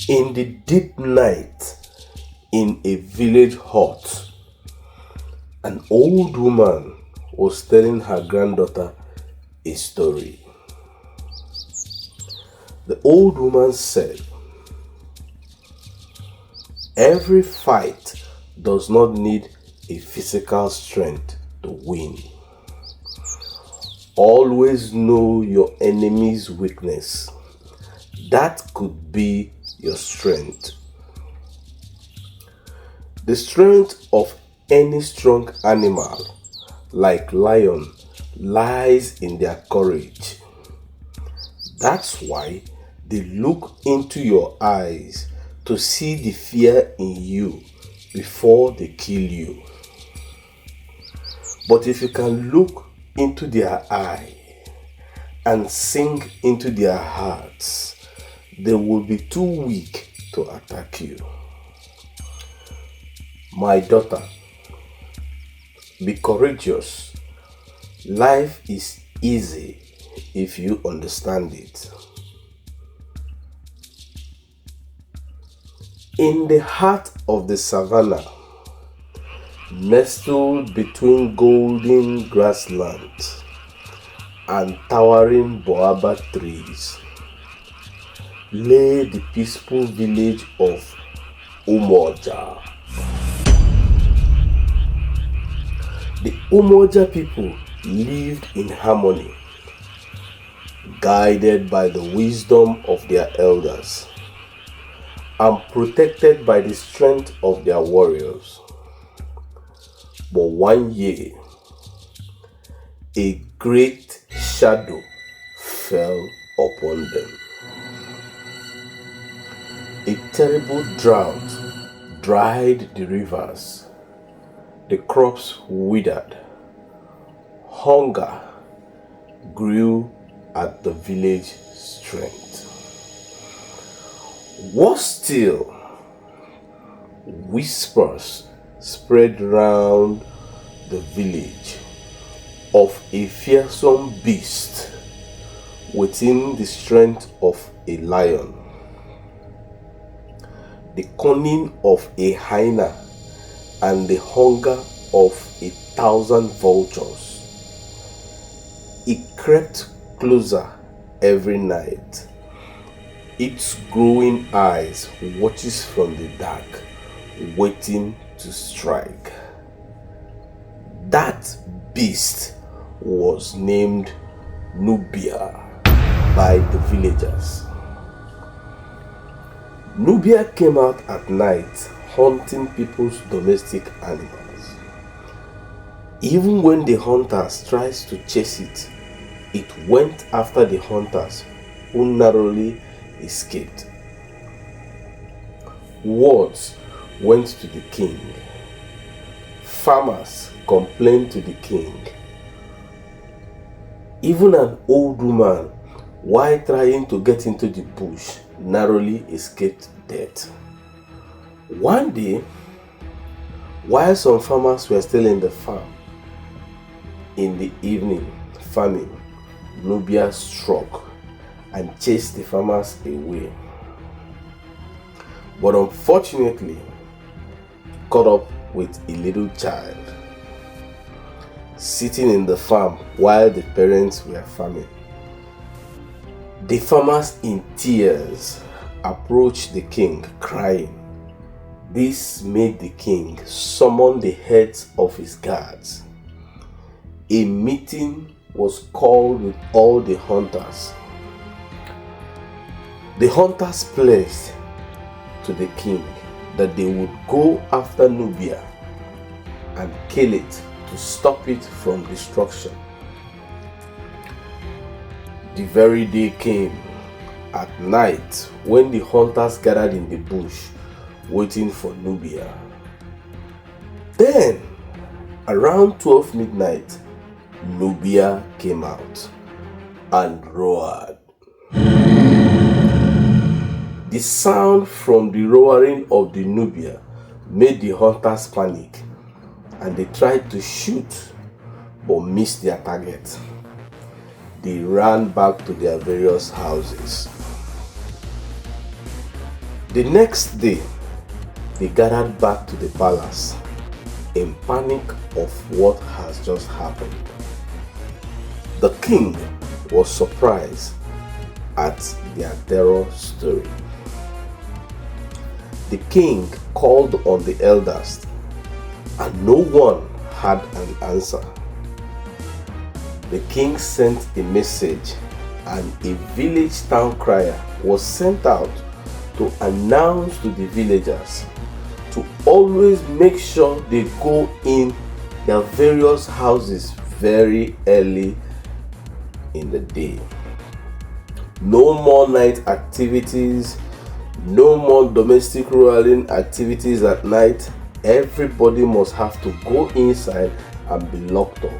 In the deep night, in a village hut, an old woman was telling her granddaughter a story. The old woman said, "Every fight does not need a physical strength to win. Always know your enemy's weakness. That could be your strength." The strength of any strong animal, like lion, lies in their courage. That's why they look into your eyes to see the fear in you before they kill you. But if you can look into their eye and sink into their hearts, they will be too weak to attack you. My daughter, be courageous. Life is easy if you understand it. In the heart of the savannah, nestled between golden grasslands and towering baobab trees, lay the peaceful village of UMOJA. The UMOJA people lived in harmony, guided by the wisdom of their elders and protected by the strength of their warriors. But one year, a great shadow fell upon them. A terrible drought dried the rivers. The crops withered. Hunger grew at the village strength. Worse still, whispers spread round the village of a fearsome beast within the strength of a lion, the cunning of a hyena, and the hunger of 1,000 vultures. It crept closer every night. Its glowing eyes watches from the dark, waiting to strike. That beast was named Nubia by the villagers. Nubia came out at night hunting people's domestic animals. Even when the hunters tried to chase it, it went after the hunters who narrowly escaped. Words went to the king. Farmers complained to the king. Even an old woman, while trying to get into the bush, narrowly escaped death. One day, while some farmers were still in the farm, in the evening, farming, Nubia struck and chased the farmers away. But unfortunately, caught up with a little child sitting in the farm while the parents were farming. The farmers, in tears, approached the king crying. This made the king summon the heads of his guards. A meeting was called with all the hunters. The hunters pledged to the king that they would go after Nubia and kill it to stop it from destruction. The very day came at night when the hunters gathered in the bush waiting for Nubia. Then, around 12 midnight, Nubia came out and roared. The sound from the roaring of the Nubia made the hunters panic, and they tried to shoot but missed their target. They ran back to their various houses. The next day, they gathered back to the palace in panic of what has just happened. The king was surprised at their terror story. The king called on the elders, and no one had an answer. The king sent a message, and a village town crier was sent out to announce to the villagers to always make sure they go in their various houses very early in the day. No more night activities, no more domestic ruling activities at night. Everybody must have to go inside and be locked up.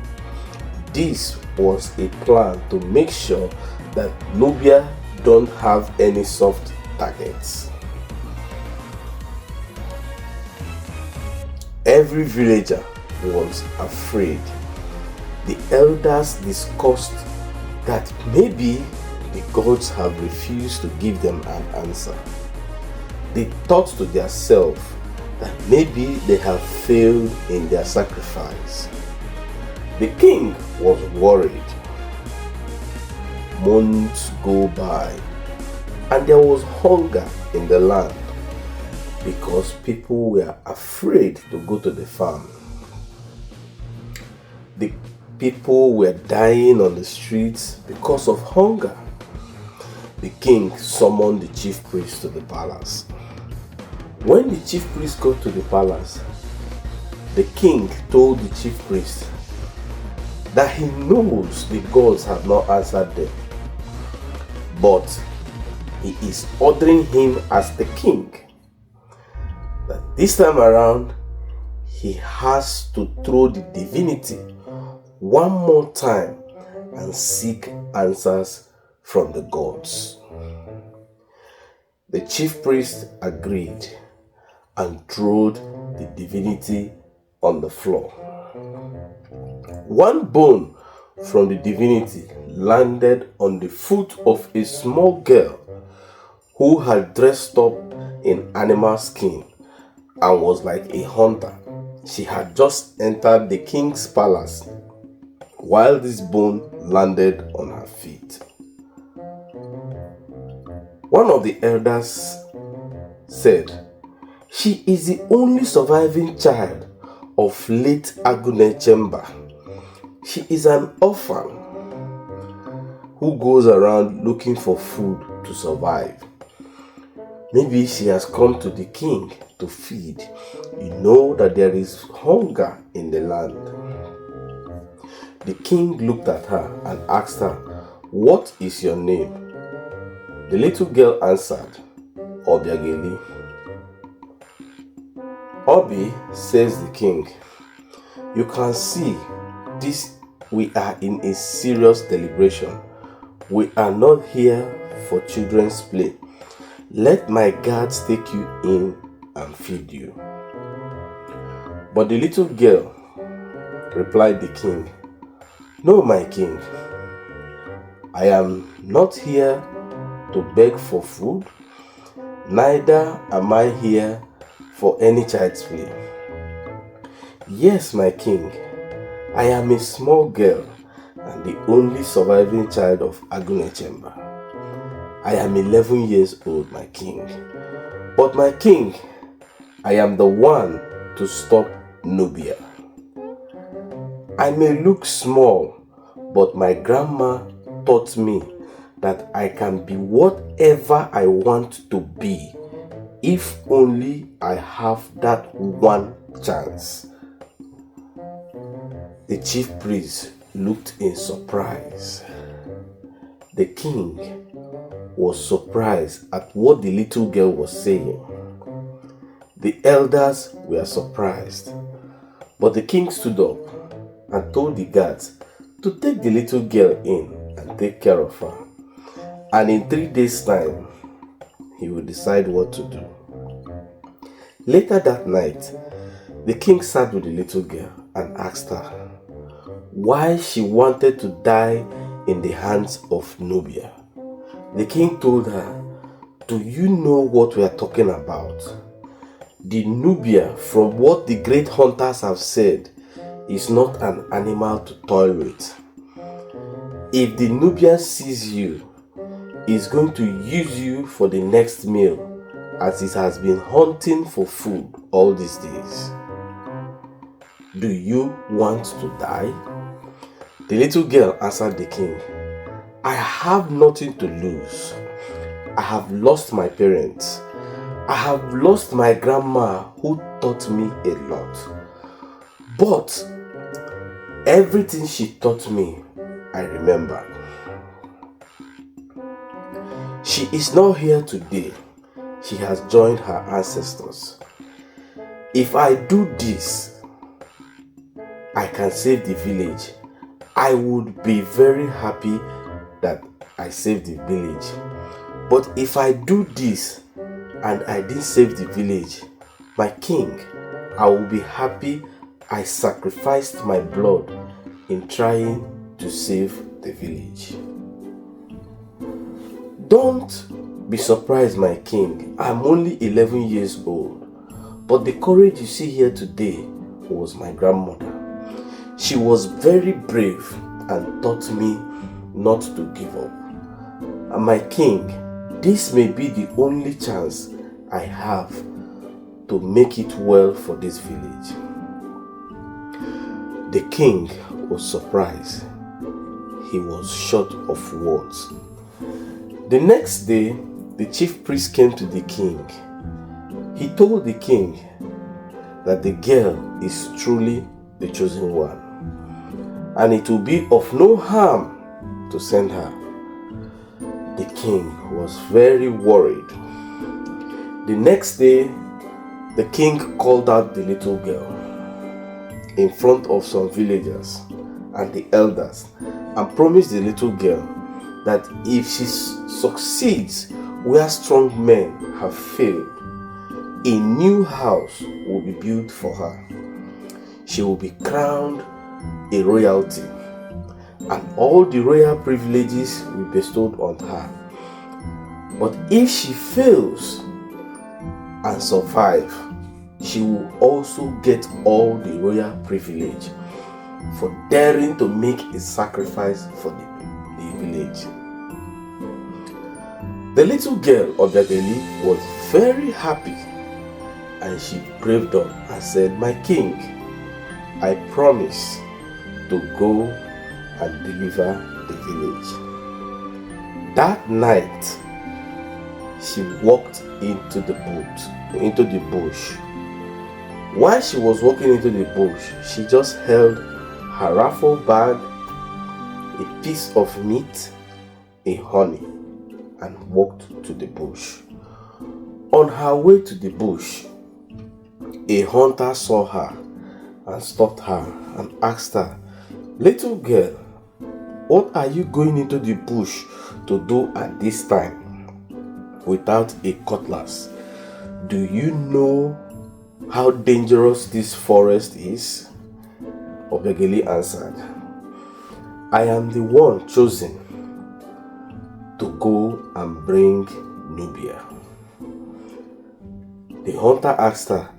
This was a plan to make sure that Nubia don't have any soft targets. Every villager was afraid. The elders discussed that maybe the gods have refused to give them an answer. They thought to themselves that maybe they have failed in their sacrifice. The king was worried. Months go by, and there was hunger in the land because people were afraid to go to the farm. The people were dying on the streets because of hunger. The king summoned the chief priest to the palace. When the chief priest got to the palace, the king told the chief priest that he knows the gods have not answered them, but he is ordering him as the king that this time around he has to throw the divinity one more time and seek answers from the gods. The chief priest agreed and threw the divinity on the floor. One bone from the divinity landed on the foot of a small girl who had dressed up in animal skin and was like a hunter. She had just entered the king's palace while this bone landed on her feet. One of the elders said, "She is the only surviving child of late Agunechemba. She is an orphan who goes around looking for food to survive. Maybe she has come to the king to feed. You know that there is hunger in the land." The king looked at her and asked her, "What is your name?" The little girl answered, "Obiageli." "Obi," says the king, "you can see this. We are in a serious deliberation. We are not here for children's play. Let my guards take you in and feed you." But the little girl replied the king, "No, my king, I am not here to beg for food, neither am I here for any child's play. Yes, my king, I am a small girl and the only surviving child of Agunechemba. I am 11 years old, my king. But my king, I am the one to stop Nubia. I may look small, but my grandma taught me that I can be whatever I want to be if only I have that one chance." The chief priest looked in surprise. The king was surprised at what the little girl was saying. The elders were surprised, but the king stood up and told the guards to take the little girl in and take care of her. And in 3 days' time, he will decide what to do. Later that night, the king sat with the little girl and asked her why she wanted to die in the hands of Nubia. The king told her Do you know what we are talking about? The Nubia, from what the great hunters have said, is not an animal to toy with. If the Nubia sees you, it's going to use you for the next meal, as it has been hunting for food all these days. Do you want to die? The little girl answered the king, I have nothing to lose. I have lost my parents. I have lost my grandma who taught me a lot. But everything she taught me, I remember. She is not here today. She has joined her ancestors. If I do this, I can save the village. I would be very happy that I saved the village. But if I do this and I didn't save the village, my king, I will be happy I sacrificed my blood in trying to save the village. Don't be surprised, my king. I'm only 11 years old. But the courage you see here today was my grandmother. She was very brave and taught me not to give up. And my king, this may be the only chance I have to make it well for this village. The king was surprised. He was short of words. The next day, the chief priest came to the king. He told the king that the girl is truly the chosen one, and it will be of no harm to send her. The king was very worried. The next day, the king called out the little girl in front of some villagers and the elders and promised the little girl that if she succeeds where strong men have failed, a new house will be built for her. She will be crowned a royalty, and all the royal privileges will be bestowed on her. But if she fails and survives, she will also get all the royal privilege for daring to make a sacrifice for the village. The little girl Obiageli was very happy, and she braved up and said, my king, I promise to go and deliver the village. That night, she walked into the bush. While she was walking into the bush, she just held her raffle bag, a piece of meat, a honey, and walked to the bush. On her way to the bush, a hunter saw her and stopped her and asked her, little girl, what are you going into the bush to do at this time without a cutlass? Do you know how dangerous this forest is? Obiageli answered, I am the one chosen to go and bring Nubia. The hunter asked her,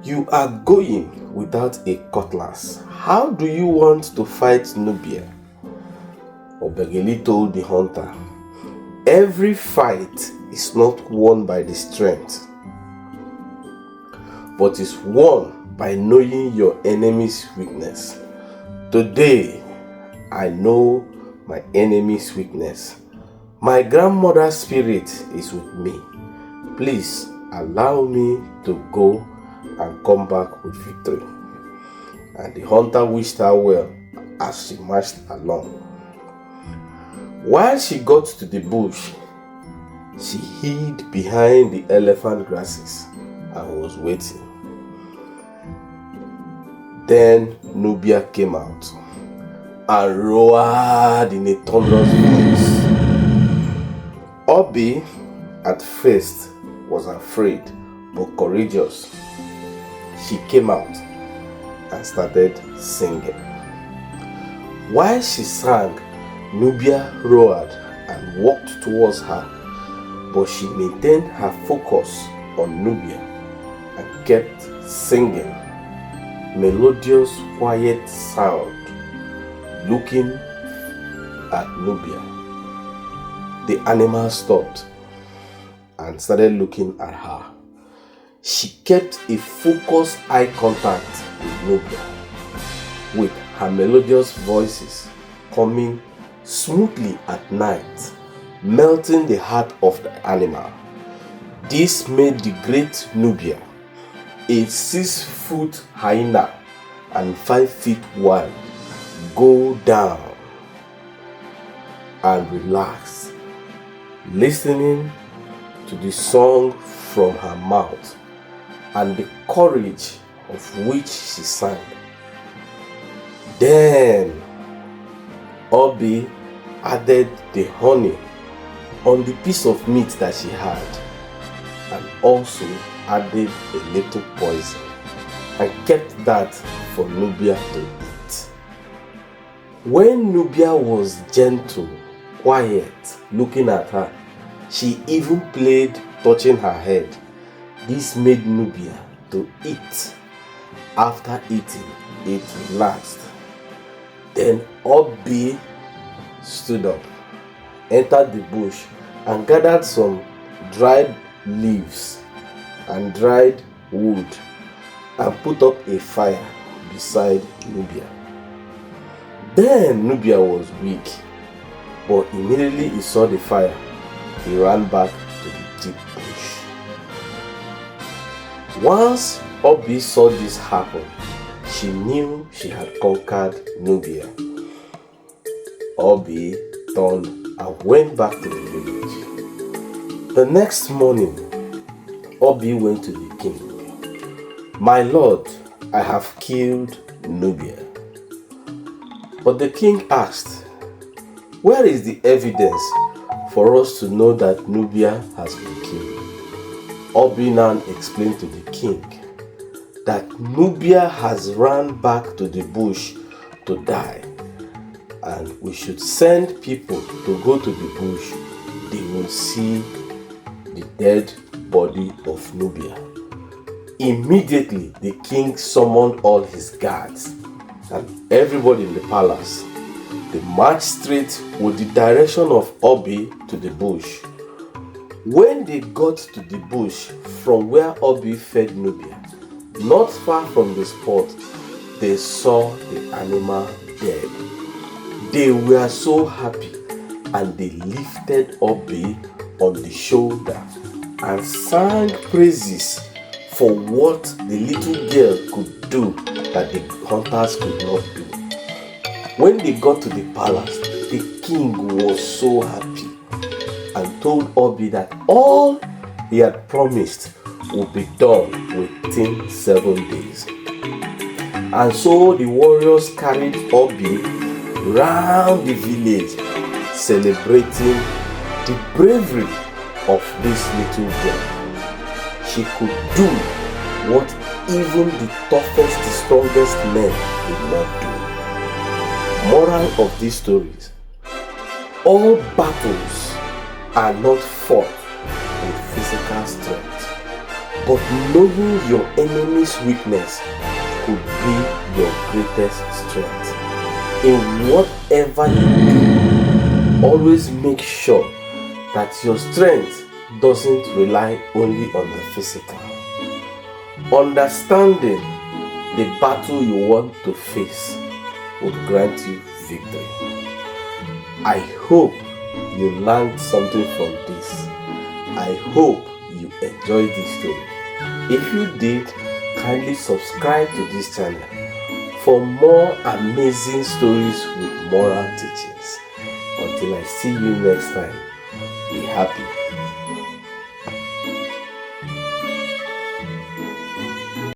you are going without a cutlass. How do you want to fight Nubia? Obiageli told the hunter, every fight is not won by the strength, but is won by knowing your enemy's weakness. Today, I know my enemy's weakness. My grandmother's spirit is with me. Please allow me to go and come back with victory. And the hunter wished her well as she marched along. While she got to the bush, she hid behind the elephant grasses and was waiting. Then Nubia came out and roared in a thunderous voice. Obi at first was afraid but courageous. She came out and started singing. While she sang, Nubia roared and walked towards her, but she maintained her focus on Nubia and kept singing melodious, quiet sound, looking at Nubia. The animal stopped and started looking at her. She kept a focused eye contact with Nubia, with her melodious voices coming smoothly at night, melting the heart of the animal. This made the great Nubia, a 6-foot hyena and 5 feet wide, go down and relax, listening to the song from her mouth and the courage of which she sang. Then Obi added the honey on the piece of meat that she had, and also added a little poison and kept that for Nubia to eat. When Nubia was gentle, quiet, looking at her, she even played touching her head. This made Nubia to eat. After eating, it relaxed. Then Obi stood up, entered the bush, and gathered some dried leaves and dried wood and put up a fire beside Nubia. Then Nubia was weak, but immediately he saw the fire, he ran back to the deep bush. Once Obi saw this happen, she knew she had conquered Nubia. Obi turned and went back to the village. The next morning, Obi went to the king. "My lord, I have killed Nubia." But the king asked, "Where is the evidence for us to know that Nubia has been killed?" Obi now explained to the king that Nubia has run back to the bush to die, and we should send people to go to the bush. They will see the dead body of Nubia. Immediately, the king summoned all his guards and everybody in the palace. They marched straight with the direction of Obi to the bush. When they got to the bush from where Obi fed Nubia, not far from the spot, they saw the animal dead. They were so happy, and they lifted Obi on the shoulder and sang praises for what the little girl could do that the hunters could not do. When they got to the palace, the king was so happy and told Obi that all he had promised would be done within 7 days. And so the warriors carried Obi round the village, celebrating the bravery of this little girl. She could do what even the toughest, the strongest men could not do. Moral of these stories: all battles are not fought with physical strength, but knowing your enemy's weakness could be your greatest strength. In whatever you do, always make sure that your strength doesn't rely only on the physical. Understanding the battle you want to face would grant you victory. I hope you learned something from this. I hope you enjoyed this story. If you did, kindly subscribe to this channel for more amazing stories with moral teachings. Until I see you next time, be happy.